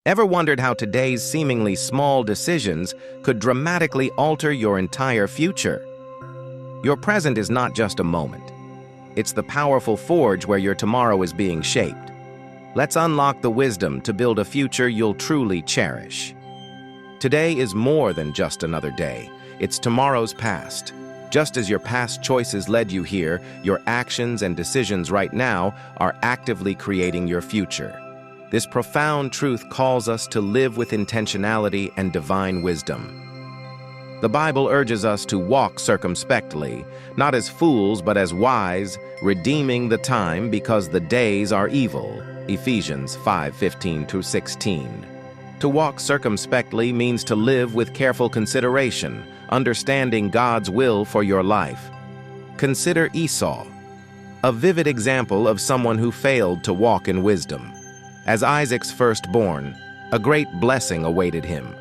Ever wondered how today's seemingly small decisions could dramatically alter your entire future? Your present is not just a moment. It's the powerful forge where your tomorrow is being shaped. Let's unlock the wisdom to build a future you'll truly cherish. Today is more than just another day. It's tomorrow's past. Just as your past choices led you here, your actions and decisions right now are actively creating your future. This profound truth calls us to live with intentionality and divine wisdom. The Bible urges us to walk circumspectly, not as fools but as wise, redeeming the time because the days are evil. Ephesians 5:15-16. To walk circumspectly means to live with careful consideration, understanding God's will for your life. Consider Esau, a vivid example of someone who failed to walk in wisdom. As Isaac's firstborn, a great blessing awaited him.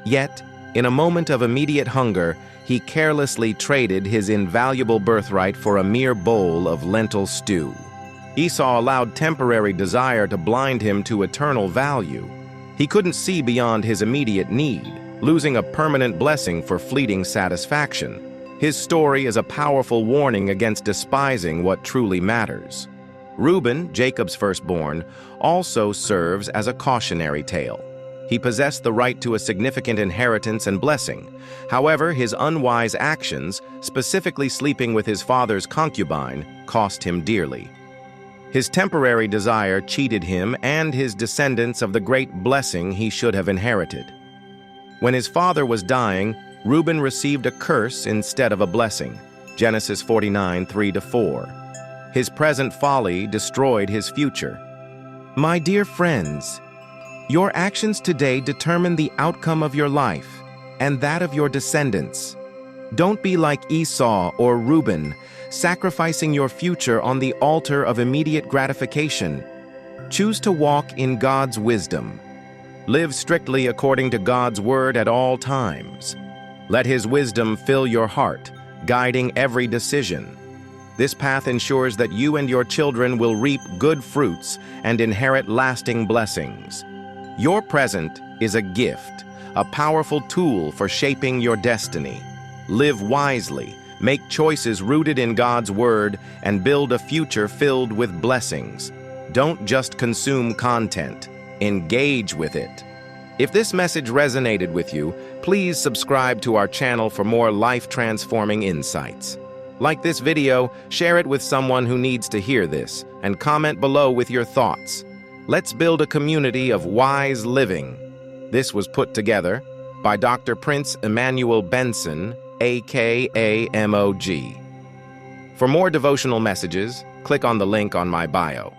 Yet, in a moment of immediate hunger, he carelessly traded his invaluable birthright for a mere bowl of lentil stew. Esau allowed temporary desire to blind him to eternal value. He couldn't see beyond his immediate need, losing a permanent blessing for fleeting satisfaction. His story is a powerful warning against despising what truly matters. Reuben, Jacob's firstborn, also serves as a cautionary tale. He possessed the right to a significant inheritance and blessing. However, his unwise actions, specifically sleeping with his father's concubine, cost him dearly. His temporary desire cheated him and his descendants of the great blessing he should have inherited. When his father was dying, Reuben received a curse instead of a blessing. Genesis 49:3-4. His present folly destroyed his future. My dear friends, your actions today determine the outcome of your life and that of your descendants. Don't be like Esau or Reuben, sacrificing your future on the altar of immediate gratification. Choose to walk in God's wisdom. Live strictly according to God's word at all times. Let His wisdom fill your heart, guiding every decision. This path ensures that you and your children will reap good fruits and inherit lasting blessings. Your present is a gift, a powerful tool for shaping your destiny. Live wisely, make choices rooted in God's word, and build a future filled with blessings. Don't just consume content, engage with it. If this message resonated with you, please subscribe to our channel for more life-transforming insights. Like this video, share it with someone who needs to hear this, and comment below with your thoughts. Let's build a community of wise living. This was put together by Dr. Prince Emmanuel Benson, aka MOG. For more devotional messages, click on the link on my bio.